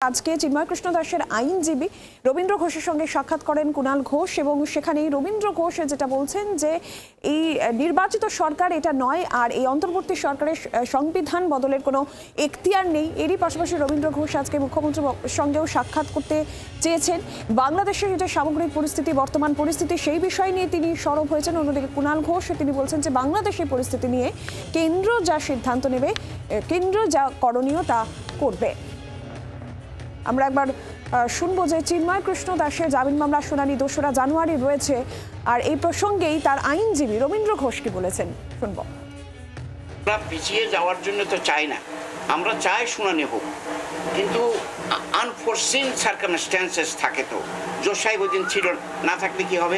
আজকে চিন্ময় কৃষ্ণ দাসের আইনজীবী রবীন্দ্র ঘোষের সঙ্গে সাক্ষাৎ করেন কুণাল ঘোষ এবং সেখানেই রবীন্দ্র ঘোষ যেটা বলছেন যে এই নির্বাচিত সরকার এটা নয় আর এই অন্তর্বর্তী সরকারের সংবিধান বদলের কোনো এখতিয়ার নেই। এরই পাশাপাশি রবীন্দ্র ঘোষ আজকে মুখ্যমন্ত্রীর সঙ্গেও সাক্ষাৎ করতে চেয়েছেন। বাংলাদেশের যে সামগ্রিক পরিস্থিতি, বর্তমান পরিস্থিতি, সেই বিষয় নিয়ে তিনি সরব হয়েছেন। অন্যদিকে কুণাল ঘোষ তিনি বলছেন যে বাংলাদেশের পরিস্থিতি নিয়ে কেন্দ্র যা সিদ্ধান্ত নেবে, কেন্দ্র যা করণীয় তা করবে। আমরা একবার শুনবো যে চিন্ময় কৃষ্ণ দাসের জামিন মামলার শুনানি ২রা জানুয়ারি রয়েছে আর এই প্রসঙ্গেই তার আইনজীবী রবীন্দ্র ঘোষ কি বলেছেন শুনবো। আমরা পিছিয়ে যাওয়ার জন্য তো চাই না, আমরা চাই শুনানি হোক, কিন্তু আনফোরসিন সার্কামস্ট্যান্সেস থাকে। তো জজ সাহেবুদ্দিন ছিল, না থাকলে কি হবে?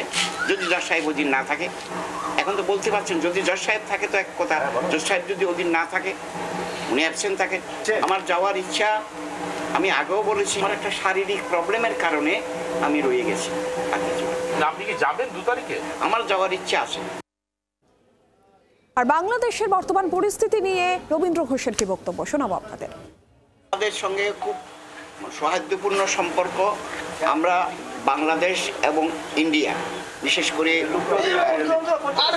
যদি জজ সাহেবুদ্দিন না থাকে, এখন তো বলতে পারছেন যদি জজ সাহেব থাকে তো এক কথা, জজ সাহেব যদি ওদিন না থাকে, উনি অ্যাবসেন্ট থাকে। আমার যাওয়ার ইচ্ছা, আমি আগেও বলেছি, আমার একটা শারীরিক প্রবলেমের কারণে আমি রয়ে গেছি। আপনি কি যাবেন 2 তারিখে? আমার যাওয়ার ইচ্ছা আছে। আর বাংলাদেশের বর্তমান পরিস্থিতি নিয়ে রবীন্দ্র ঘোষের কি বক্তব্য শোনাবো আপনাদের। আমাদের সঙ্গে খুব সৌহার্দ্যপূর্ণ সম্পর্ক। আমরা বাংলাদেশ এবং ইন্ডিয়া, বিশেষ করে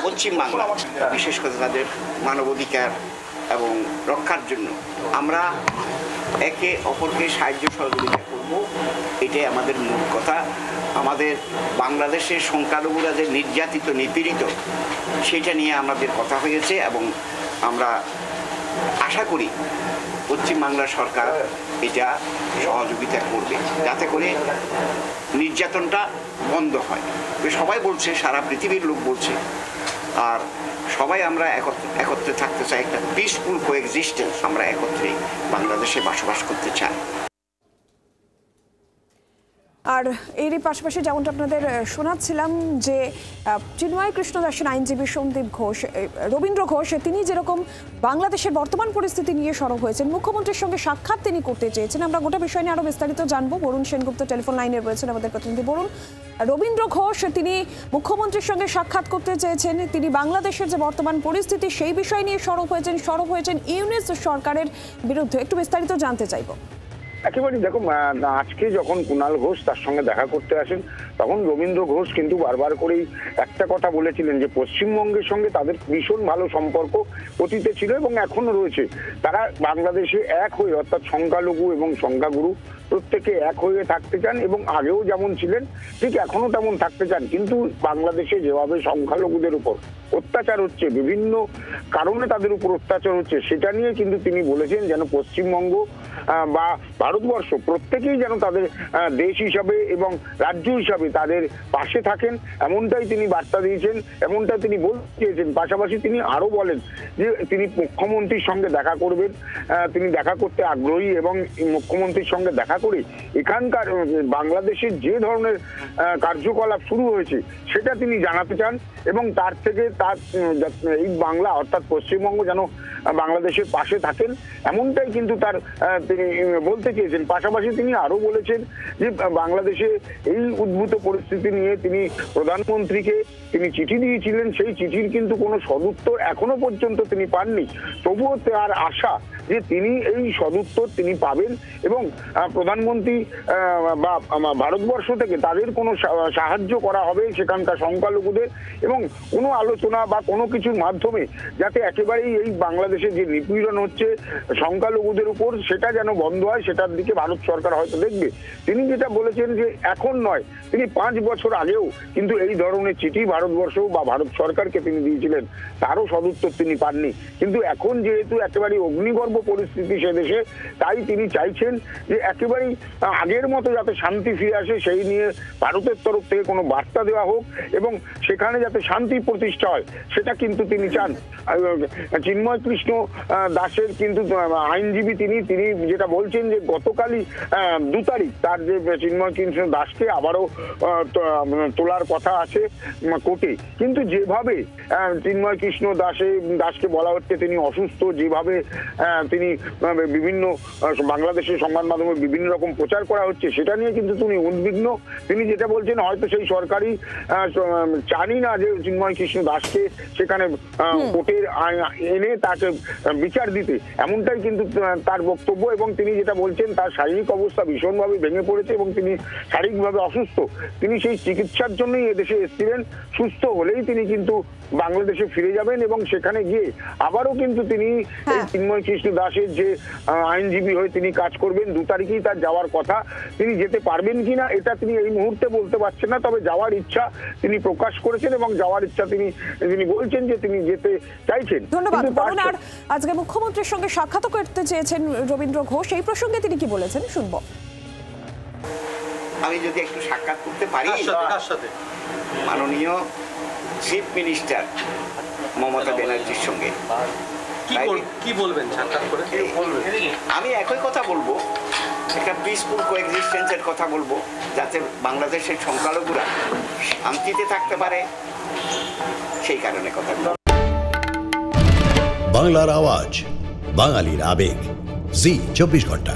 পশ্চিম বাংলা, বিশেষ করে তাদের মানবাধিকার এবং রক্ষার জন্য আমরা একে অপরকে সাহায্য সহযোগিতা করব, এটাই আমাদের মূল কথা। আমাদের বাংলাদেশের সংখ্যালঘুরা যে নির্যাতিত নিপীড়িত, সেটা নিয়ে আমাদের কথা হয়েছে এবং আমরা আশা করি পশ্চিমবাংলার সরকার এটা সহযোগিতা করবে যাতে করে নির্যাতনটা বন্ধ হয়। সবাই বলছে, সারা পৃথিবীর লোক বলছে, আর সবাই আমরা একত্রে থাকতে চাই, একটা পিসফুল কোএক্সিস্টেন্স, আমরা একত্রে বাংলাদেশে বসবাস করতে চাই। আর এরই পাশাপাশি যেমনটা আপনাদের শোনাচ্ছিলাম যে চিন্ময় কৃষ্ণ দাসের আইনজীবী সন্দীপ ঘোষ, রবীন্দ্র ঘোষ, তিনি যেরকম বাংলাদেশের বর্তমান পরিস্থিতি নিয়ে সরব হয়েছেন, মুখ্যমন্ত্রীর সঙ্গে সাক্ষাৎ তিনি করতে চেয়েছেন। আমরা গোটা বিষয় নিয়ে আরো বিস্তারিত জানবো। বরুণ সেনগুপ্ত টেলিফোন লাইনে রয়েছেন আমাদের প্রতিনিধি। বরুণ, রবীন্দ্র ঘোষ তিনি মুখ্যমন্ত্রীর সঙ্গে সাক্ষাৎ করতে চেয়েছেন, তিনি বাংলাদেশের যে বর্তমান পরিস্থিতি সেই বিষয় নিয়ে সরব হয়েছেন ইউনিস সরকারের বিরুদ্ধে। একটু বিস্তারিত জানতে চাইবো। একেবারে দেখো, আজকে যখন কুণাল ঘোষ তার সঙ্গে দেখা করতে আসেন, তখন রবীন্দ্র ঘোষ কিন্তু বারবার করেই একটা কথা বলেছিলেন যে পশ্চিমবঙ্গের সঙ্গে তাদের ভীষণ ভালো সম্পর্ক অতীতে ছিল এবং এখনো রয়েছে। তারা বাংলাদেশে এক হয়ে, অর্থাৎ সংখ্যালঘু এবং সংখ্যাগুরু প্রত্যেকে এক হয়ে থাকতে চান এবং আগেও যেমন ছিলেন ঠিক এখনো তেমন থাকতে চান। কিন্তু বাংলাদেশে যেভাবে সংখ্যালঘুদের উপর অত্যাচার হচ্ছে, বিভিন্ন কারণে তাদের উপর অত্যাচার হচ্ছে, সেটা নিয়ে কিন্তু তিনি বলেছেন যেন পশ্চিমবঙ্গ বা ভারতবর্ষ প্রত্যেকেই যেন তাদের দেশ হিসাবে এবং রাজ্য হিসাবে তাদের পাশে থাকেন, এমনটাই তিনি বার্তা দিয়েছেন, এমনটাই তিনি বলতে চেয়েছেন। পাশাপাশি তিনি আরো বলেন যে তিনি মুখ্যমন্ত্রীর সঙ্গে দেখা করবেন, তিনি দেখা করতে আগ্রহী এবং মুখ্যমন্ত্রীর সঙ্গে দেখা করে এখানকার বাংলাদেশের যে ধরনের কার্যকলাপ শুরু হয়েছে সেটা তিনি জানাতে চান এবং তার থেকে তার এই বাংলা অর্থাৎ পশ্চিমবঙ্গ যেন বাংলাদেশের পাশে থাকেন, এমনটাই কিন্তু তার তিনি বলতে চেয়েছেন। পাশাপাশি তিনি আরো বলেছেন যে বাংলাদেশে এই উদ্ভূত পরিস্থিতি নিয়ে তিনি প্রধানমন্ত্রীকে তিনি চিঠি দিয়েছিলেন, সেই চিঠির কিন্তু কোনো সদুত্তর এখনো পর্যন্ত তিনি পাননি। তবুও তার আশা যে তিনি এই সদুত্তর তিনি পাবেন এবং প্রধানমন্ত্রী বা ভারতবর্ষ থেকে তাদের কোনো সাহায্য করা হবে সেখানকার সংখ্যালঘুদের এবং কোনো আলোচনা বা কোনো কিছুর মাধ্যমে যাতে একেবারেই এই বাংলাদেশে যে নিপীড়ন হচ্ছে সংখ্যালঘুদের উপর সেটা যেন বন্ধ হয়, সেটার দিকে ভারত সরকার হয়তো দেখবে। তিনি যেটা বলেছেন যে এখন নয়, তিনি 5 বছর আগেও কিন্তু এই ধরনের চিঠি ভারতবর্ষ বা ভারত সরকারকে তিনি দিয়েছিলেন, তারও সদুত্তর তিনি পাননি। কিন্তু এখন যেহেতু একেবারে অগ্নিগর্ভ পরিস্থিতি সে দেশে, তাই তিনি চাইছেন যে একেবারেই আগের মতো যাতে শান্তি ফিরে আসে সেই নিয়ে ভারতের তরফ থেকে কোনো বার্তা দেওয়া হোক এবং সেখানে যাতে শান্তি প্রতিষ্ঠা হয় সেটা কিন্তু তিনি চান। চিন্ময় কৃষ্ণ দাসের কিন্তু আইনজীবী তিনি যেটা বলছেন যে গতকালই 2 তারিখ তার যে চিন্ময় কৃষ্ণ দাসকে আবারও তোলার কথা আছে কোর্টে, কিন্তু যেভাবে চিন্ময় কৃষ্ণ দাসকে বলা হচ্ছে তিনি অসুস্থ, যেভাবে তিনি বিভিন্ন বাংলাদেশের সংবাদ মাধ্যমে বিভিন্ন রকম প্রচার করা হচ্ছে সেটা নিয়ে কিন্তু তিনি উদ্বিগ্ন। তিনি যেটা বলছেন হয়তো সেই সরকারই জানি না যে চিন্ময় কৃষ্ণ দাসকে সেখানে কোর্টের এনে তাকে বিচার দিতে, এমনটাই কিন্তু তার বক্তব্য। এবং তিনি যেটা বলছেন তার শারীরিক অবস্থা ভীষণভাবে ভেঙে পড়েছে এবং তিনি শারীরিকভাবে অসুস্থ। তিনি সেই চিকিৎসার জন্যই এদেশে এসেছিলেন। সুস্থ হলেই তিনি কিন্তু বাংলাদেশে ফিরে যাবেন এবং সেখানে গিয়ে আবারও কিন্তু তিনি এই চিন্ময় কৃষ্ণ দাসের যে আইনজীবী হয়ে তিনি কাজ করবেন। 2 তারিখেই তার যাওয়ার কথা। তিনি যেতে পারবেন কিনা এটা তিনি এই মুহূর্তে বলতে পারছেন না, তবে যাওয়ার ইচ্ছা তিনি প্রকাশ করেছেন এবং যাওয়ার ইচ্ছা তিনি বলছেন যে তিনি যেতে চাইছেন। ধন্যবাদ বরুণ। আর আজকে মুখ্যমন্ত্রীর সঙ্গে সাক্ষাৎ করতে চেয়েছেন রবীন্দ্র ঘোষ, এই প্রসঙ্গে তিনি কি বলেছেন শুনবো। আমি যদি একটু সাক্ষাৎ করতে পারি মাননীয় চিফ মিনিস্টার মমতা ব্যানার্জির সঙ্গে, কি বলবেন সাক্ষাৎ করে? আমি একই কথা বলবো, একটা পিসফুল কোএক্সিস্টেন্সের কথা বলবো, যাতে বাংলাদেশের সংখ্যালঘুরা শান্তিতে থাকতে পারে, সেই কারণে কথা বলবো। বাংলার আওয়াজ, বাঙালির আবেগ, জি 24 ঘন্টা।